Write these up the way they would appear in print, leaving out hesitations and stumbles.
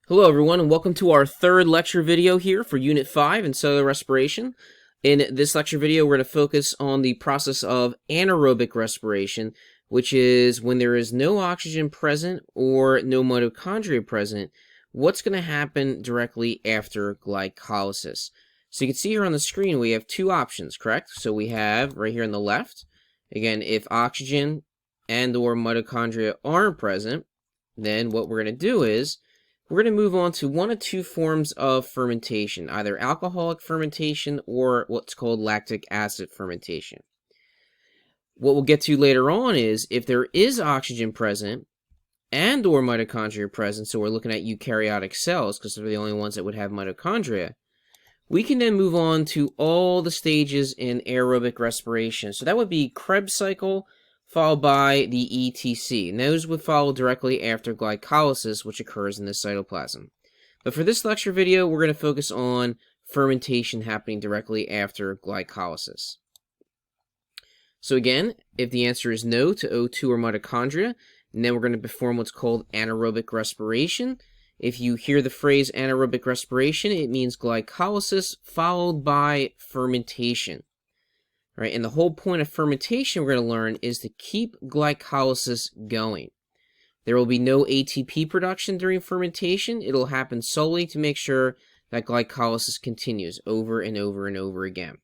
Hello everyone and welcome to our third lecture video here for Unit 5 in cellular respiration. In this lecture video we're going to focus on the process of anaerobic respiration, which is when there is no oxygen present or no mitochondria present, what's going to happen directly after glycolysis. So you can see here on the screen we have two options, correct? So we have right here on the left, again, if oxygen and or mitochondria aren't present, then what we're going to do is we're going to move on to one of two forms of fermentation, either alcoholic fermentation or what's called lactic acid fermentation. What we'll get to later on is if there is oxygen present and or mitochondria present, so we're looking at eukaryotic cells because they're the only ones that would have mitochondria, we can then move on to all the stages in aerobic respiration. So that would be Krebs cycle, followed by the ETC. And those would follow directly after glycolysis, which occurs in the cytoplasm. But for this lecture video, we're going to focus on fermentation happening directly after glycolysis. So again, if the answer is no to O2 or mitochondria, then we're going to perform what's called anaerobic respiration. If you hear the phrase anaerobic respiration, it means glycolysis followed by fermentation. Right, and the whole point of fermentation we're going to learn is to keep glycolysis going. There will be no ATP production during fermentation. It'll happen solely to make sure that glycolysis continues over and over and over again.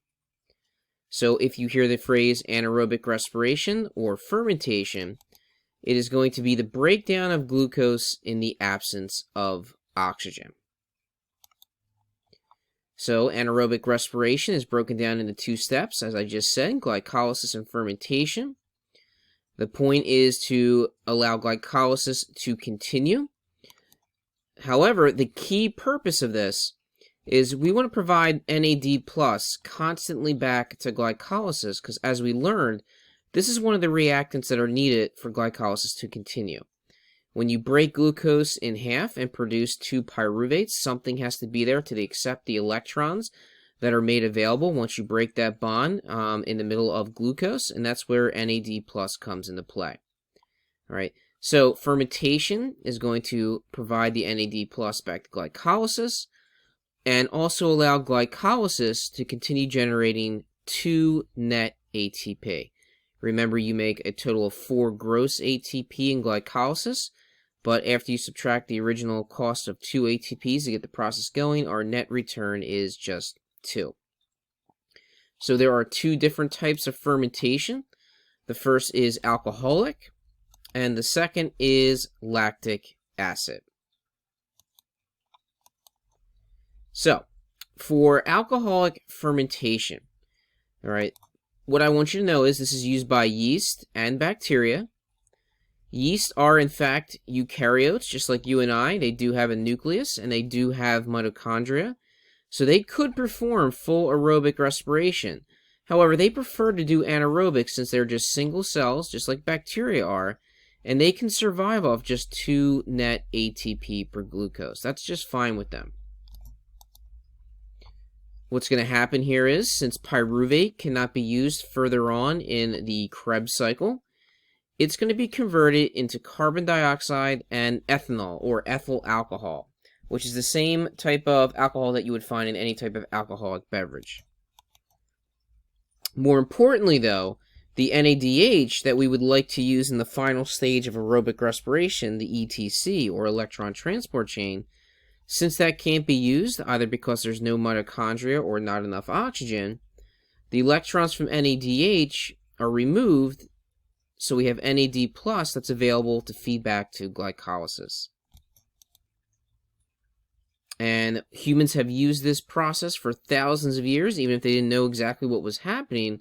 So if you hear the phrase anaerobic respiration or fermentation, it is going to be the breakdown of glucose in the absence of oxygen. So anaerobic respiration is broken down into two steps, as I just said, glycolysis and fermentation. The point is to allow glycolysis to continue. However, the key purpose of this is we want to provide NAD+ constantly back to glycolysis, because as we learned, this is one of the reactants that are needed for glycolysis to continue. When you break glucose in half and produce two pyruvates, something has to be there to accept the electrons that are made available once you break that bond in the middle of glucose, and that's where NAD+ comes into play. All right, so fermentation is going to provide the NAD+ back to glycolysis and also allow glycolysis to continue generating 2 net ATP. Remember, you make a total of 4 gross ATP in glycolysis, but after you subtract the original cost of 2 ATPs to get the process going, our net return is just 2. So there are two different types of fermentation. The first is alcoholic, and the second is lactic acid. So, for alcoholic fermentation, all right, what I want you to know is this is used by yeast and bacteria. Yeast are, in fact, eukaryotes, just like you and I. They do have a nucleus, and they do have mitochondria. So they could perform full aerobic respiration. However, they prefer to do anaerobic since they're just single cells, just like bacteria are, and they can survive off just 2 net ATP per glucose. That's just fine with them. What's going to happen here is, since pyruvate cannot be used further on in the Krebs cycle, it's going to be converted into carbon dioxide and ethanol, or ethyl alcohol, which is the same type of alcohol that you would find in any type of alcoholic beverage. More importantly, though, the NADH that we would like to use in the final stage of aerobic respiration, the ETC, or electron transport chain, since that can't be used, either because there's no mitochondria or not enough oxygen, the electrons from NADH are removed, so we have NAD+ that's available to feed back to glycolysis. And humans have used this process for thousands of years, even if they didn't know exactly what was happening,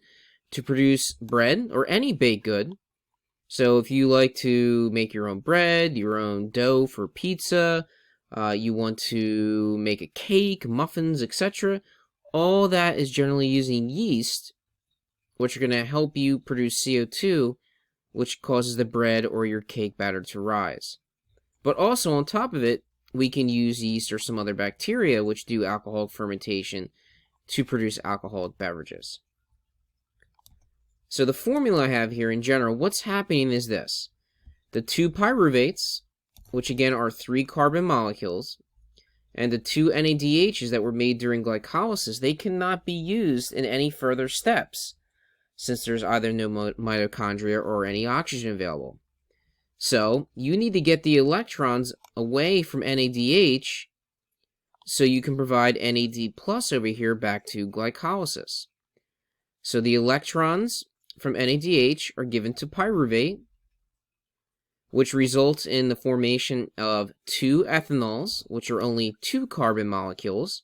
to produce bread or any baked good. So if you like to make your own bread, your own dough for pizza, you want to make a cake, muffins, etc., all that is generally using yeast, which are going to help you produce CO2, which causes the bread or your cake batter to rise. But also on top of it, we can use yeast or some other bacteria which do alcoholic fermentation to produce alcoholic beverages. So the formula I have here in general, what's happening is this. The 2 pyruvates, which again are 3 carbon molecules, And the two NADHs that were made during glycolysis, they cannot be used in any further steps, since there's either no mitochondria or any oxygen available. So you need to get the electrons away from NADH so you can provide NAD plus over here back to glycolysis. So the electrons from NADH are given to pyruvate, which results in the formation of two ethanols, which are only 2 carbon molecules.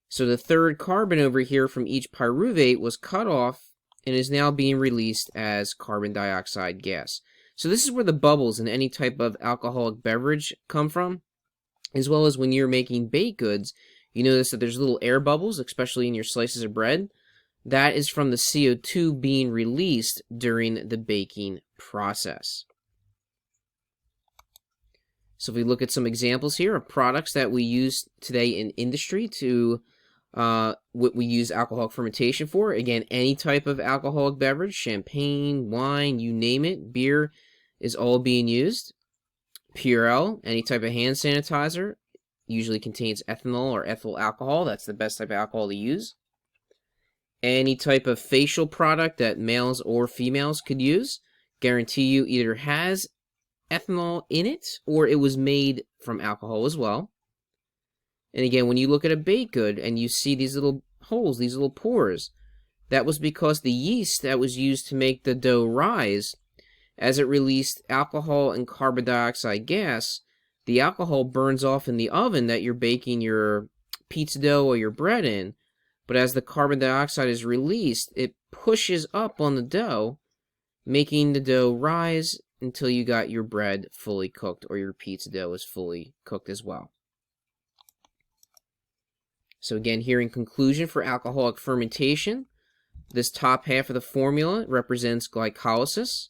So the third carbon over here from each pyruvate was cut off and is now being released as carbon dioxide gas. So this is where the bubbles in any type of alcoholic beverage come from, as well as when you're making baked goods. You notice that there's little air bubbles, especially in your slices of bread. That is from the CO2 being released during the baking process. So if we look at some examples here of products that we use today in industry to what we use alcoholic fermentation for. Again, any type of alcoholic beverage, champagne, wine, you name it, beer is all being used. Purell, any type of hand sanitizer, usually contains ethanol or ethyl alcohol. That's the best type of alcohol to use. Any type of facial product that males or females could use, guarantee you either has ethanol in it or it was made from alcohol as well. And again, when you look at a baked good and you see these little holes, these little pores, that was because the yeast that was used to make the dough rise, as it released alcohol and carbon dioxide gas, the alcohol burns off in the oven that you're baking your pizza dough or your bread in. But as the carbon dioxide is released, it pushes up on the dough, making the dough rise until you got your bread fully cooked or your pizza dough is fully cooked as well. So again, here in conclusion for alcoholic fermentation, this top half of the formula represents glycolysis.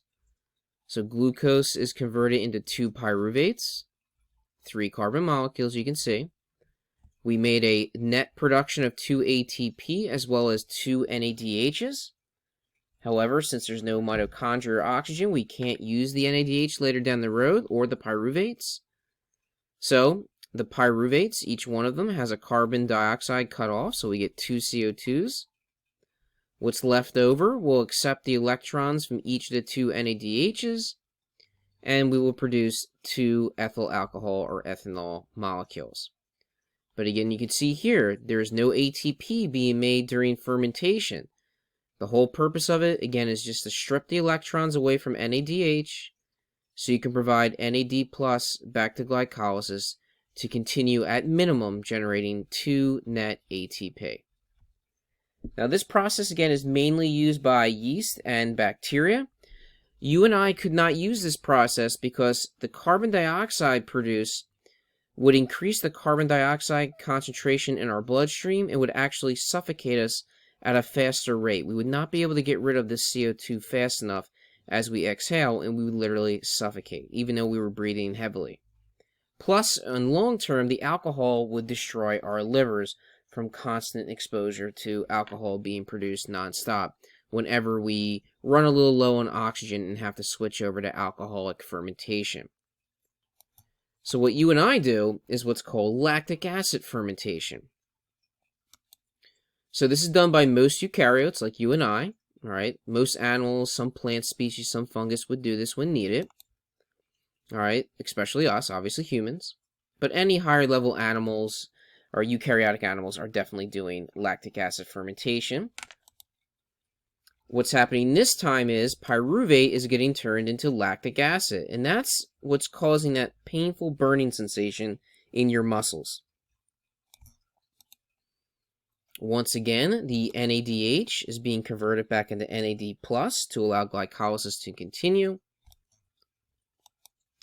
So glucose is converted into 2 pyruvates, 3 carbon molecules, you can see. We made a net production of 2 ATP as well as 2 NADHs. However, since there's no mitochondria or oxygen, we can't use the NADH later down the road or the pyruvates. So the pyruvates, each one of them has a carbon dioxide cut off, so we get 2 CO2s. What's left over will accept the electrons from each of the 2 NADHs, and we will produce 2 ethyl alcohol or ethanol molecules. But again, you can see here, there is no ATP being made during fermentation. The whole purpose of it, again, is just to strip the electrons away from NADH, so you can provide NAD plus back to glycolysis to continue at minimum generating 2 net ATP. Now this process again is mainly used by yeast and bacteria. You and I could not use this process because the carbon dioxide produced would increase the carbon dioxide concentration in our bloodstream and would actually suffocate us at a faster rate. We would not be able to get rid of this CO2 fast enough as we exhale, and we would literally suffocate, even though we were breathing heavily. Plus, in long term, the alcohol would destroy our livers from constant exposure to alcohol being produced nonstop whenever we run a little low on oxygen and have to switch over to alcoholic fermentation. So what you and I do is what's called lactic acid fermentation. So this is done by most eukaryotes like you and I. All right, most animals, some plant species, some fungus would do this when needed. All right, especially us, obviously humans. But any higher level animals or eukaryotic animals are definitely doing lactic acid fermentation. What's happening this time is pyruvate is getting turned into lactic acid, and that's what's causing that painful burning sensation in your muscles. Once again, the NADH is being converted back into NAD plus to allow glycolysis to continue.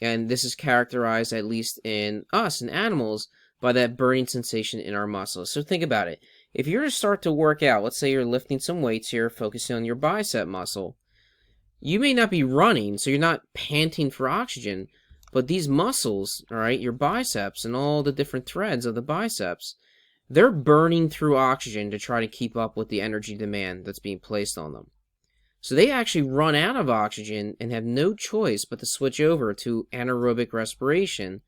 And this is characterized, at least in us, in animals, by that burning sensation in our muscles. So think about it. If you're to start to work out, let's say you're lifting some weights here, focusing on your bicep muscle, you may not be running, so you're not panting for oxygen, but these muscles, all right, your biceps and all the different threads of the biceps, they're burning through oxygen to try to keep up with the energy demand that's being placed on them. So they actually run out of oxygen and have no choice but to switch over to anaerobic respiration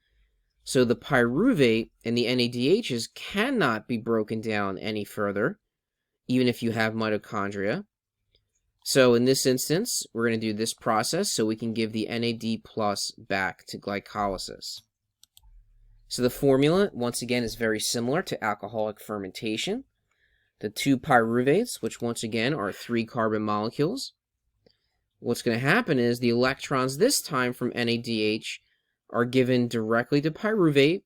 So the pyruvate and the NADHs cannot be broken down any further, even if you have mitochondria. So in this instance, we're going to do this process so we can give the NAD plus back to glycolysis. So the formula, once again, is very similar to alcoholic fermentation. The two pyruvates, which once again are 3 carbon molecules. What's going to happen is the electrons this time from NADH are given directly to pyruvate,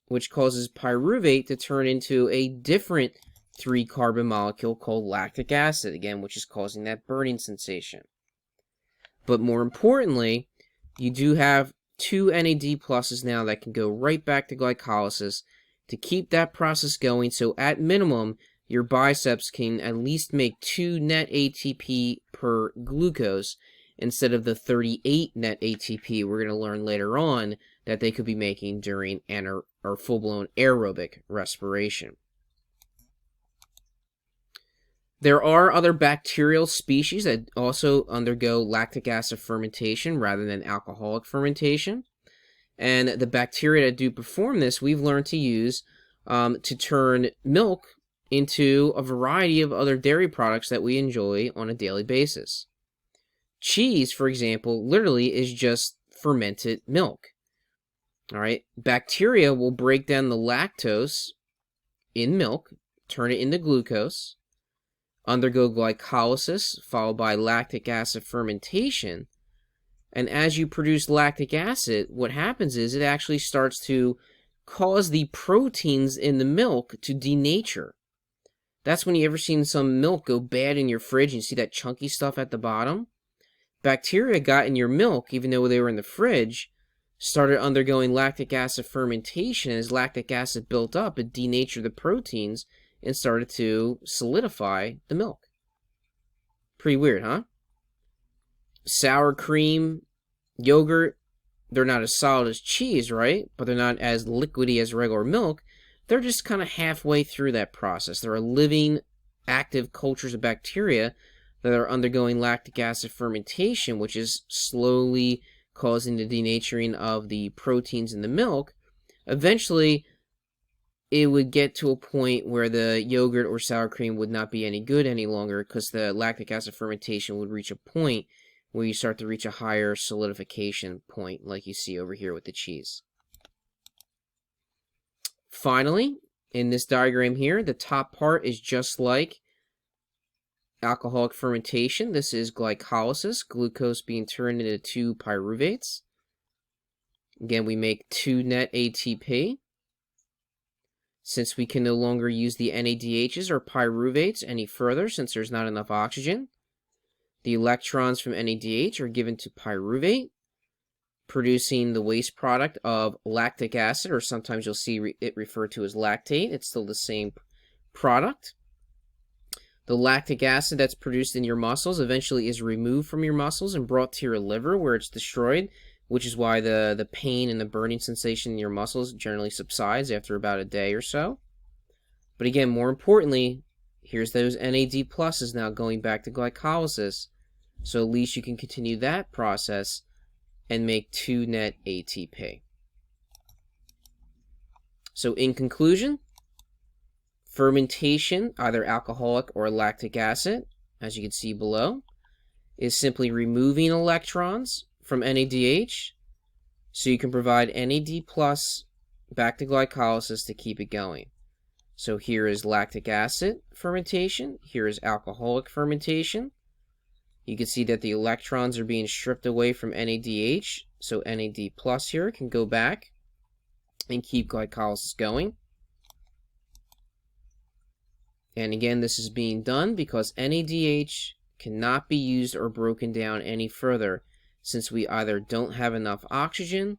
which causes pyruvate to turn into a different 3 carbon molecule called lactic acid, again, which is causing that burning sensation. But more importantly, you do have 2 NAD pluses now that can go right back to glycolysis to keep that process going. So at minimum, your biceps can at least make 2 net ATP per glucose instead of the 38 net ATP we're going to learn later on that they could be making during full-blown aerobic respiration. There are other bacterial species that also undergo lactic acid fermentation rather than alcoholic fermentation. And the bacteria that do perform this, we've learned to use to turn milk into a variety of other dairy products that we enjoy on a daily basis. Cheese, for example, literally is just fermented milk. All right, bacteria will break down the lactose in milk, turn it into glucose, undergo glycolysis, followed by lactic acid fermentation. And as you produce lactic acid, what happens is it actually starts to cause the proteins in the milk to denature. That's when you ever seen some milk go bad in your fridge and you see that chunky stuff at the bottom. Bacteria got in your milk, even though they were in the fridge, started undergoing lactic acid fermentation. As lactic acid built up, it denatured the proteins and started to solidify the milk. Pretty weird, huh? Sour cream, yogurt, they're not as solid as cheese, right? But they're not as liquidy as regular milk. They're just kind of halfway through that process. There are living, active cultures of bacteria that are undergoing lactic acid fermentation, which is slowly causing the denaturing of the proteins in the milk. Eventually, it would get to a point where the yogurt or sour cream would not be any good any longer because the lactic acid fermentation would reach a point where you start to reach a higher solidification point, like you see over here with the cheese. Finally, in this diagram here, the top part is just like alcoholic fermentation. This is glycolysis, glucose being turned into 2 pyruvates. Again, we make 2 net ATP. Since we can no longer use the NADHs or pyruvates any further since there's not enough oxygen, the electrons from NADH are given to pyruvate, producing the waste product of lactic acid, or sometimes you'll see it referred to as lactate. It's still the same product. The lactic acid that's produced in your muscles eventually is removed from your muscles and brought to your liver where it's destroyed, which is why the pain and the burning sensation in your muscles generally subsides after about a day or so. But again, more importantly, here's those NAD pluses now going back to glycolysis, so at least you can continue that process and make 2 net ATP. So in conclusion, fermentation, either alcoholic or lactic acid, as you can see below, is simply removing electrons from NADH so you can provide NAD plus back to glycolysis to keep it going. So here is lactic acid fermentation, here is alcoholic fermentation. You can see that the electrons are being stripped away from NADH, so NAD plus here can go back and keep glycolysis going. And again, this is being done because NADH cannot be used or broken down any further since we either don't have enough oxygen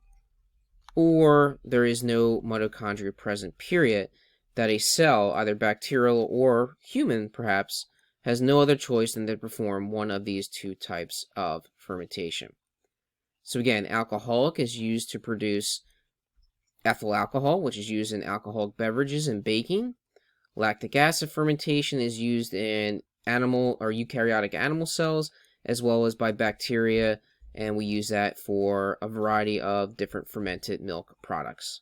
or there is no mitochondria present, period, that a cell, either bacterial or human perhaps, has no other choice than to perform one of these 2 types of fermentation. So again, alcoholic is used to produce ethyl alcohol, which is used in alcoholic beverages and baking. Lactic acid fermentation is used in animal or eukaryotic animal cells, as well as by bacteria and we use that for a variety of different fermented milk products.